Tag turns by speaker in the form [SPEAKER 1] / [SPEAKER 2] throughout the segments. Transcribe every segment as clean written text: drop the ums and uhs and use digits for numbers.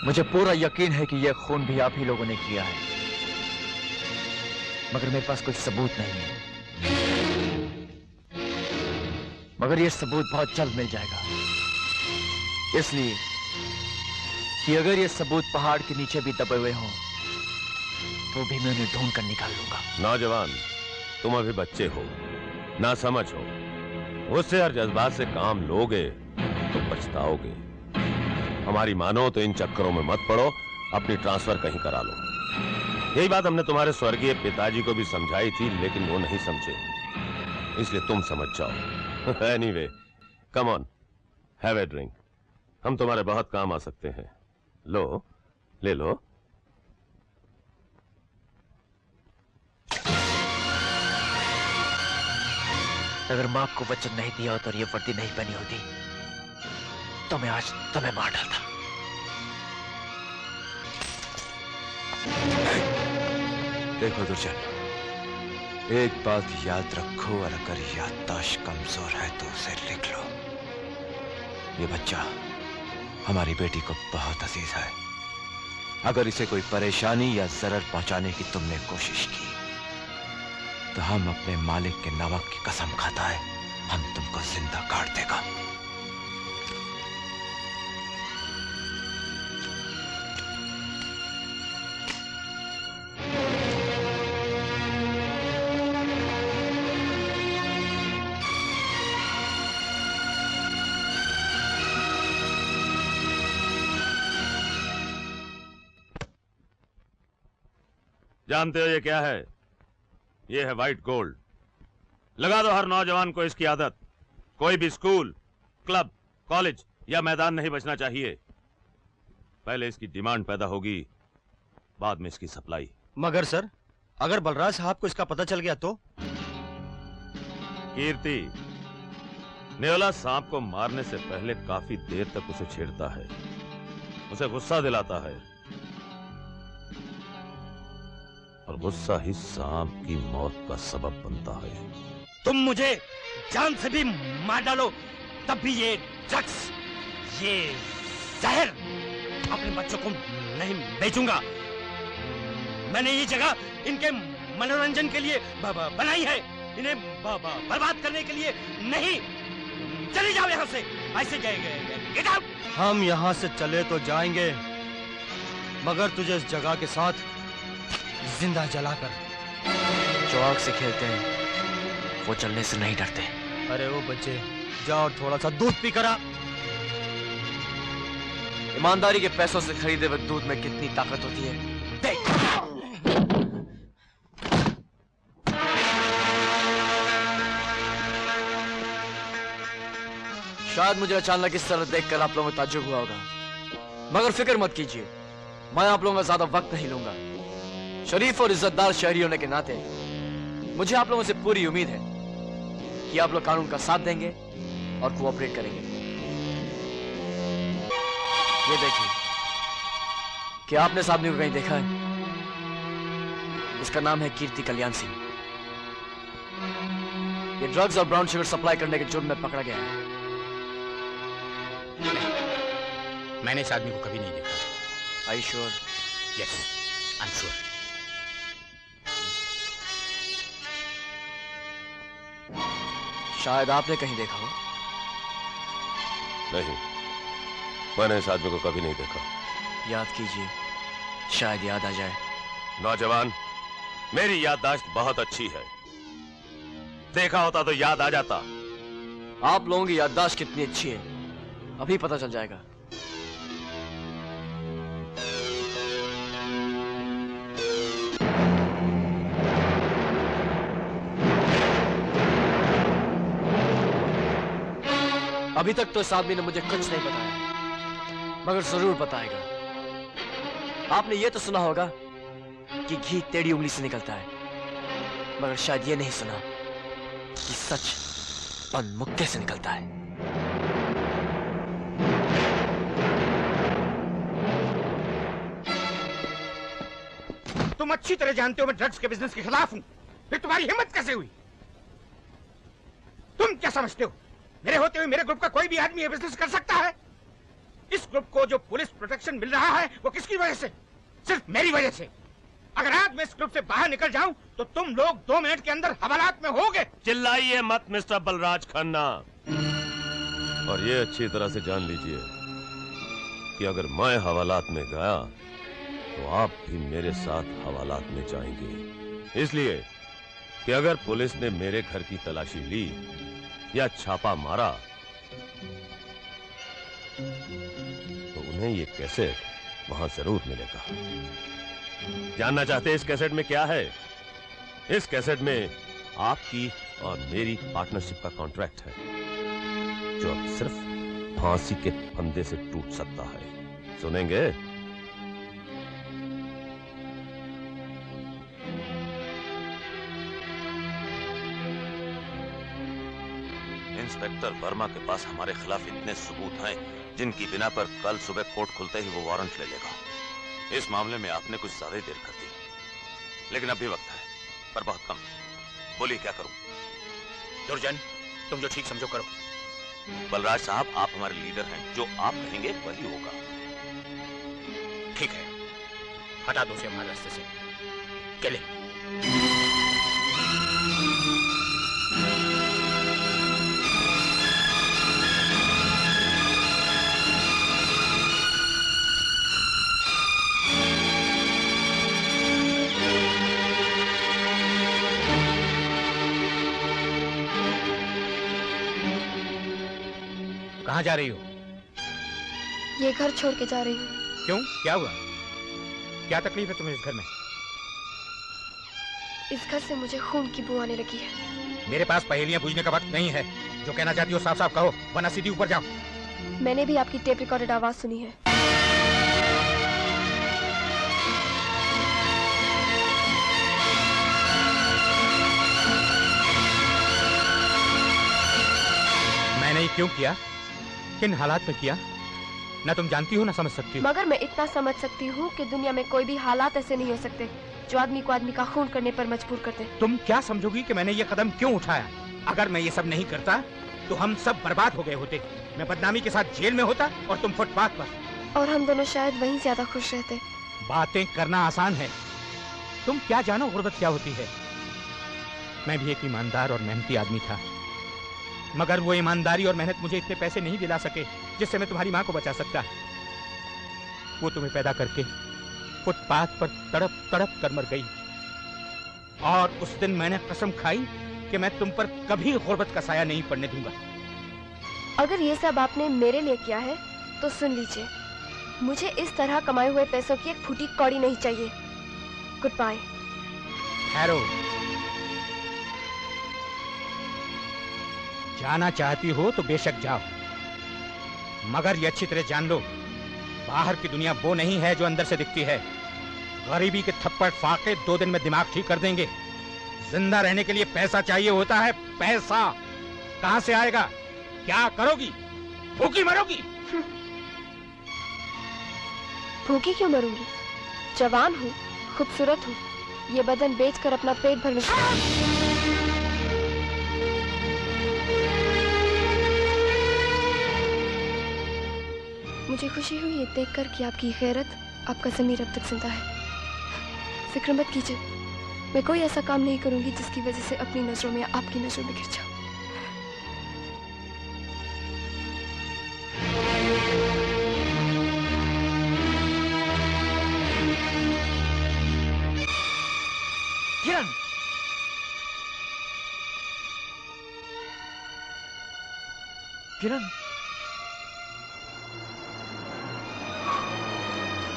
[SPEAKER 1] मुझे पूरा यकीन है कि यह खून भी आप ही लोगों ने किया है, मगर मेरे पास कोई सबूत नहीं है। मगर यह सबूत बहुत जल्द मिल जाएगा, इसलिए कि अगर यह सबूत पहाड़ के नीचे भी दबे हुए हों तो भी मैं उन्हें ढूंढ कर निकाल लूंगा।
[SPEAKER 2] नौजवान, तुम अभी बच्चे हो, ना समझ हो, गुस्से और जज्बात से काम लोगे तो पछताओगे। हमारी मानो तो इन चक्करों में मत पड़ो, अपनी ट्रांसफर कहीं करा लो। यही बात हमने तुम्हारे स्वर्गीय पिताजी को भी समझाई थी, लेकिन वो नहीं समझे, इसलिए तुम समझ जाओ। Anyway, come on, have a drink. हम तुम्हारे बहुत काम आ सकते हैं। लो, ले लो।
[SPEAKER 1] अगर मां को वचन नहीं दिया होता और ये वर्दी नहीं पहनी होती तो मैं आज तुम्हें मार डालता।
[SPEAKER 3] देखो दुर्जन, एक बात याद रखो, और अगर याददाश्त कमजोर है तो उसे लिख लो। ये बच्चा हमारी बेटी को बहुत अजीज है। अगर इसे कोई परेशानी या जरर पहुंचाने की तुमने कोशिश की तो हम अपने मालिक के नमक की कसम खाता है, हम तुमको जिंदा काट देगा।
[SPEAKER 2] जानते हो ये क्या है? ये है व्हाइट गोल्ड। लगा दो हर नौजवान को इसकी आदत। कोई भी स्कूल, क्लब, कॉलेज या मैदान नहीं बचना चाहिए। पहले इसकी डिमांड पैदा होगी, बाद में इसकी सप्लाई।
[SPEAKER 4] मगर सर, अगर बलराज साहब को इसका पता चल गया तो?
[SPEAKER 2] कीर्ति, नेवला सांप को मारने से पहले काफी देर तक उसे छेड़ता है, उसे गुस्सा दिलाता है, और गुस्सा ही सांप की मौत का सबब बनता है।
[SPEAKER 4] तुम मुझे जान से भी मार डालो, तब भी ये ड्रग्स, ये जहर अपने बच्चों को नहीं बेचूंगा। मैंने ये जगह इनके मनोरंजन के लिए बनाई है, इन्हें बर्बाद करने के लिए नहीं। चले जाओ यहाँ से, ऐसे गेट आउट। हम यहाँ से चले तो जाएंगे, मगर तुझे इस जगह के साथ जिंदा जलाकर।
[SPEAKER 1] जो आग से खेलते हैं वो जलने से नहीं डरते।
[SPEAKER 4] अरे वो बच्चे, जाओ थोड़ा सा दूध पी कर आ।
[SPEAKER 1] ईमानदारी के पैसों से खरीदे हुए दूध में कितनी ताकत होती है देख। शायद मुझे अचानक इस तरह देखकर आप लोगों को ताज्जुब हुआ होगा, मगर फिक्र मत कीजिए, मैं आप लोगों का ज्यादा वक्त नहीं लूंगा। शरीफ और इज्जतदार शहरी होने के नाते मुझे आप लोगों से पूरी उम्मीद है कि आप लोग कानून का साथ देंगे और कोऑपरेट करेंगे। ये देखिए, क्या आपने इस आदमी को कहीं देखा है? इसका नाम है कीर्ति कल्याण सिंह। ये ड्रग्स और ब्राउन शुगर सप्लाई करने के जुर्म में पकड़ा गया है।
[SPEAKER 5] मैंने इस आदमी को कभी नहीं देखा।
[SPEAKER 1] Are you sure?
[SPEAKER 5] Yes, I'm sure.
[SPEAKER 1] शायद आपने कहीं देखा हो।
[SPEAKER 2] नहीं, मैंने इस आदमी को कभी नहीं देखा।
[SPEAKER 1] याद कीजिए, शायद याद आ जाए।
[SPEAKER 2] नौजवान, मेरी याददाश्त बहुत अच्छी है, देखा होता तो याद आ जाता।
[SPEAKER 1] आप लोगों की याददाश्त कितनी अच्छी है अभी पता चल जाएगा। अभी तक तो इस आदमी ने मुझे कुछ नहीं बताया, मगर जरूर बताएगा। आपने ये तो सुना होगा कि घी टेढ़ी उंगली से निकलता है, मगर शायद ये नहीं सुना कि सच पन मुक्के से निकलता है।
[SPEAKER 5] तुम अच्छी तरह जानते हो मैं ड्रग्स के बिजनेस के खिलाफ हूं, फिर तुम्हारी हिम्मत कैसे हुई? तुम क्या समझते हो, मेरे होते हुए मेरे ग्रुप का कोई भी आदमी ये बिजनेस कर सकता है? इस ग्रुप को जो पुलिस प्रोटेक्शन मिल रहा है वो किसकी वजह से? सिर्फ मेरी वजह से। अगर आज मैं इस ग्रुप से बाहर निकल जाऊं तो तुम लोग 2 मिनट के अंदर हवालात में होगे।
[SPEAKER 2] चिल्लाइए मत मिस्टर बलराज खन्ना। और ये अच्छी तरह से जान लीजिए कि अगर मैं हवालात में गया तो आप भी मेरे साथ हवालात में जाएंगे। इसलिए कि अगर पुलिस ने मेरे घर की तलाशी ली या छापा मारा तो उन्हें ये कैसेट वहां जरूर मिलेगा। जानना चाहते हैं इस कैसेट में क्या है? इस कैसेट में आपकी और मेरी पार्टनरशिप का कॉन्ट्रैक्ट है जो अब सिर्फ फांसी के फंदे से टूट सकता है। सुनेंगे?
[SPEAKER 6] इंस्पेक्टर वर्मा के पास हमारे खिलाफ इतने सबूत हैं जिनकी बिना पर कल सुबह कोर्ट खुलते ही वो वारंट ले लेगा। इस मामले में आपने कुछ ज्यादा ही देर कर दी, लेकिन अभी वक्त है, पर बहुत कम। बोलिए क्या करूं?
[SPEAKER 5] दुर्जन, तुम जो ठीक समझो करो।
[SPEAKER 6] बलराज साहब, आप हमारे लीडर हैं, जो आप कहेंगे वही होगा।
[SPEAKER 5] ठीक है, हटा दो उसे हमारे रास्ते से। चले। कहाँ जा रही हो?
[SPEAKER 7] ये घर छोड़ के जा रही हूँ।
[SPEAKER 5] क्यों, क्या हुआ? क्या तकलीफ है तुम्हें इस घर में?
[SPEAKER 7] इस घर से मुझे खून की बू आने लगी है।
[SPEAKER 5] मेरे पास पहेलियां पूछने का वक्त नहीं है। जो कहना चाहती हो साफ साफ कहो, वरना सीधी ऊपर जाओ।
[SPEAKER 7] मैंने भी आपकी टेप रिकॉर्डेड आवाज सुनी है।
[SPEAKER 5] मैंने ये क्यों किया, किन हालात में किया, ना तुम जानती हो ना समझ सकती हो।
[SPEAKER 7] मगर मैं इतना समझ सकती हूँ कि दुनिया में कोई भी हालात ऐसे नहीं हो सकते जो आदमी को आदमी का खून करने पर मजबूर कर दे।
[SPEAKER 5] तुम क्या समझोगी कि मैंने ये कदम क्यों उठाया? अगर मैं ये सब नहीं करता तो हम सब बर्बाद हो गए होते। मैं बदनामी के साथ जेल में होता और तुम फुटपाथ पर।
[SPEAKER 7] और हम दोनों शायद वहीं ज्यादा खुश रहते।
[SPEAKER 5] बातें करना आसान है, तुम क्या जानो गुर्बत क्या होती है। मैं भी एक ईमानदार और मेहनती आदमी था, मगर वो ईमानदारी और मेहनत मुझे इतने पैसे नहीं दिला सके जिससे मैं तुम्हारी माँ को बचा सकता। वो तुम्हें पैदा करके फुटपाथ पर तड़प तड़प कर मर गई, और उस दिन मैंने कसम खाई कि मैं तुम पर कभी गुर्बत का साया नहीं पड़ने दूंगा।
[SPEAKER 7] अगर ये सब आपने मेरे लिए किया है तो सुन लीजिए, मुझे इस तरह कमाए हुए पैसों की एक फूटी कौड़ी नहीं चाहिए। Goodbye.
[SPEAKER 5] ठहरो, जाना चाहती हो तो बेशक जाओ, मगर ये अच्छी तरह जान लो, बाहर की दुनिया वो नहीं है जो अंदर से दिखती है। गरीबी के थप्पड़ फाके 2 दिन में दिमाग ठीक कर देंगे। जिंदा रहने के लिए पैसा चाहिए होता है, पैसा। कहां से आएगा? क्या करोगी? भूखी मरोगी?
[SPEAKER 7] भूखी क्यों मरूंगी? जवान हूँ, खूबसूरत हूँ, ये बदन बेचकर अपना पेट भरने मुझे खुशी हुई ये देखकर कि आपकी गैरत, आपका ज़मीर अब तक जिंदा है। फिक्र मत कीजिए, मैं कोई ऐसा काम नहीं करूंगी जिसकी वजह से अपनी नजरों में या आपकी नजरों में गिर जाऊं।
[SPEAKER 1] किरण, किरण,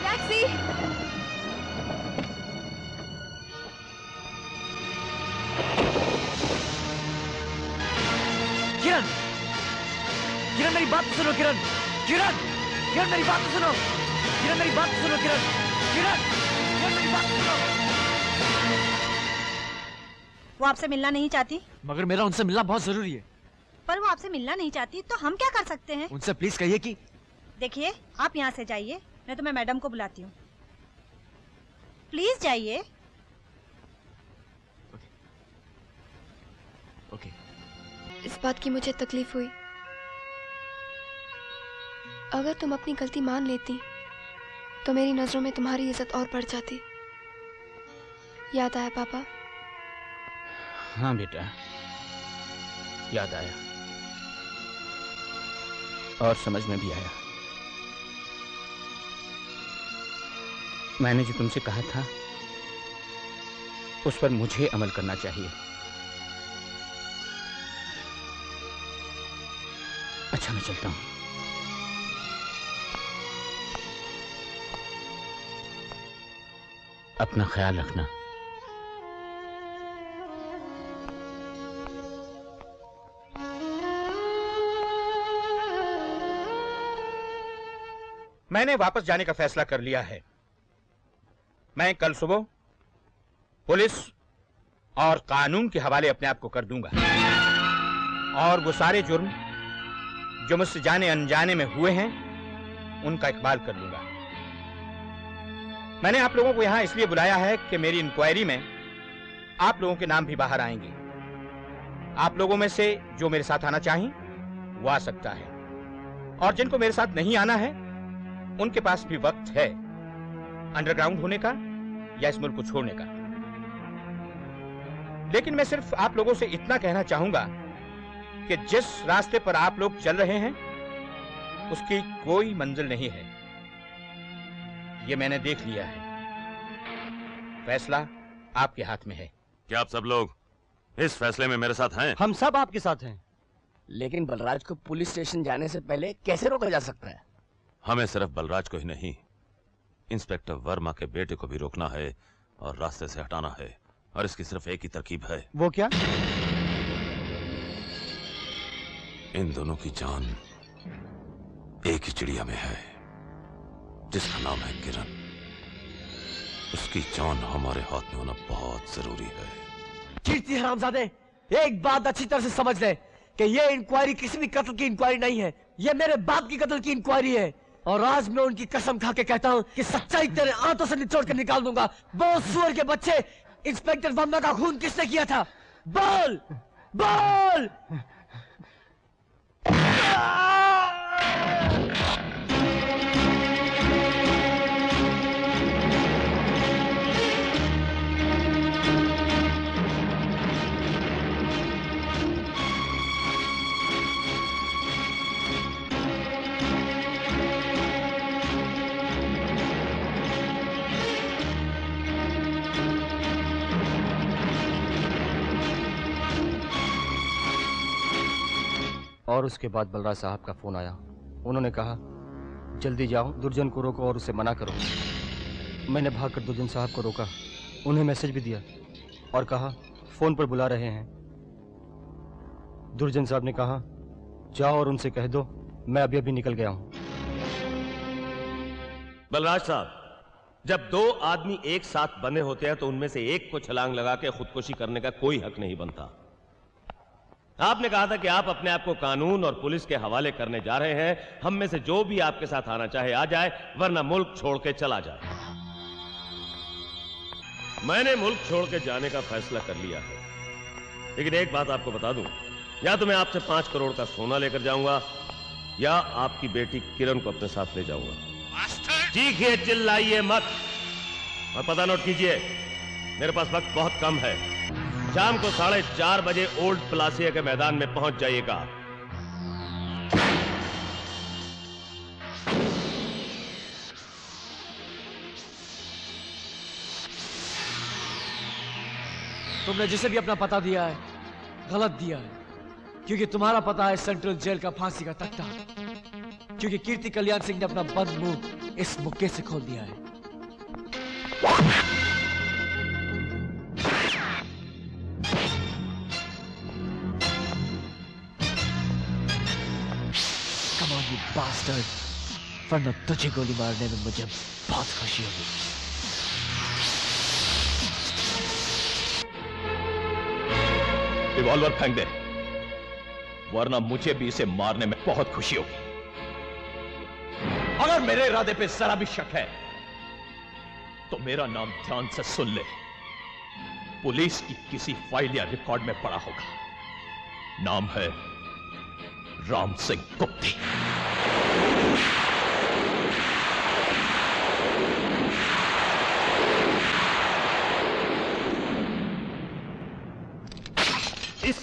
[SPEAKER 7] टैक्सी!
[SPEAKER 1] किरण, किरण मेरी बात तो सुनो किरण, किरण, किरण मेरी बात तो सुनो, किरण मेरी बात तो सुनो, किरण, किरण, किरण मेरी बात तो सुनो।
[SPEAKER 8] वो आपसे मिलना नहीं चाहती?
[SPEAKER 1] मगर मेरा उनसे मिलना बहुत जरूरी है।
[SPEAKER 8] पर वो आपसे मिलना नहीं चाहती तो हम क्या कर सकते हैं?
[SPEAKER 1] उनसे प्लीज कहिए कि
[SPEAKER 8] देखिए, आप यहाँ से जाइए, नहीं तो मैं मैडम को बुलाती हूँ। प्लीज जाइए।
[SPEAKER 1] ओके।
[SPEAKER 7] इस बात की मुझे तकलीफ हुई, अगर तुम अपनी गलती मान लेती तो मेरी नजरों में तुम्हारी इज्जत और बढ़ जाती। याद आया पापा?
[SPEAKER 5] हाँ बेटा, याद आया और समझ में भी आया। मैंने जो तुमसे कहा था उस पर मुझे अमल करना चाहिए। अच्छा, मैं चलता हूं। अपना ख्याल रखना। मैंने वापस जाने का फैसला कर लिया है। मैं कल सुबह पुलिस और कानून के हवाले अपने आप को कर दूंगा और वो सारे जुर्म जो मुझसे जाने अनजाने में हुए हैं उनका इकबाल कर लूंगा। मैंने आप लोगों को यहां इसलिए बुलाया है कि मेरी इंक्वायरी में आप लोगों के नाम भी बाहर आएंगे। आप लोगों में से जो मेरे साथ आना चाहें वो आ सकता है, और जिनको मेरे साथ नहीं आना है उनके पास भी वक्त है अंडरग्राउंड होने का या इस मुल्क को छोड़ने का। लेकिन मैं सिर्फ आप लोगों से इतना कहना चाहूंगा कि जिस रास्ते पर आप लोग चल रहे हैं उसकी कोई मंजिल नहीं है। ये मैंने देख लिया है। फैसला आपके हाथ में है।
[SPEAKER 6] क्या आप सब लोग इस फैसले में मेरे साथ हैं?
[SPEAKER 4] हम सब आपके साथ हैं।
[SPEAKER 1] लेकिन बलराज को पुलिस स्टेशन जाने से पहले कैसे रोका जा सकता है?
[SPEAKER 6] हमें सिर्फ बलराज को ही नहीं, इंस्पेक्टर वर्मा के बेटे को भी रोकना है और रास्ते से हटाना है। और इसकी सिर्फ एक ही तरकीब है।
[SPEAKER 4] वो क्या?
[SPEAKER 6] इन दोनों की जान एक ही चिड़िया में है जिसका नाम है किरण। उसकी जान हमारे हाथ में होना बहुत जरूरी है।
[SPEAKER 1] कीर्ति हरामजादे, एक बात अच्छी तरह से समझ ले कि ये इंक्वायरी किसी भी कत्ल की इंक्वायरी नहीं है। ये मेरे बाप की कत्ल की इंक्वायरी है। और आज मैं उनकी कसम खा के कहता हूँ कि सच्चाई तेरे आंतों से निचोड़ के निकाल दूंगा। बहुत सुअर के बच्चे, इंस्पेक्टर वर्मा का खून किसने किया था? बोल बोल।
[SPEAKER 9] और उसके बाद बलराज साहब का फोन आया। उन्होंने कहा जल्दी जाओ, दुर्जन को रोको और उसे मना करो। मैंने भागकर दुर्जन साहब को रोका, उन्हें मैसेज भी दिया और कहा फोन पर बुला रहे हैं। दुर्जन साहब ने कहा जाओ और उनसे कह दो मैं अभी अभी निकल गया हूं।
[SPEAKER 2] बलराज साहब, जब दो आदमी एक साथ बंधे होते हैं तो उनमें से एक को छलांग लगा के खुदकुशी करने का कोई हक नहीं बनता। आपने कहा था कि आप अपने आप को कानून और पुलिस के हवाले करने जा रहे हैं। हम में से जो भी आपके साथ आना चाहे आ जाए, वरना मुल्क छोड़ के चला जाए। मैंने मुल्क छोड़ के जाने का फैसला कर लिया है, लेकिन एक बात आपको बता दूं, या तो मैं आपसे 5 करोड़ का सोना लेकर जाऊंगा या आपकी बेटी किरण को अपने साथ ले जाऊंगा। चीखिए, चिल्लाइए मत और पता नोट कीजिए, मेरे पास वक्त बहुत कम है। शाम को 4:30 बजे ओल्ड प्लासिया के मैदान में पहुंच जाइएगा।
[SPEAKER 1] तुमने जिसे भी अपना पता दिया है गलत दिया है, क्योंकि तुम्हारा पता है सेंट्रल जेल का फांसी का तख्ता। क्योंकि कीर्ति कल्याण सिंह ने अपना बंद मुंह इस मुक्के से खोल दिया है। Come on, you bastard! वरना तुझे गोली मारने में मुझे बहुत खुशी होगी।
[SPEAKER 5] रिवॉल्वर फेंक दे, वरना मुझे भी इसे मारने में बहुत खुशी होगी। अगर मेरे इरादे पे जरा भी शक है तो मेरा नाम ध्यान से सुन ले। पुलिस की किसी फाइल या रिकॉर्ड में पड़ा होगा। नाम है राम सिंह गुप्ती।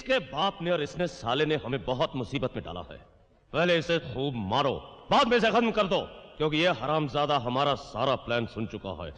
[SPEAKER 2] इसके बाप ने और इसने साले ने हमें बहुत मुसीबत में डाला है। पहले इसे खूब मारो, बाद में इसे खत्म कर दो, क्योंकि ये हरामजादा हमारा सारा प्लान सुन चुका है।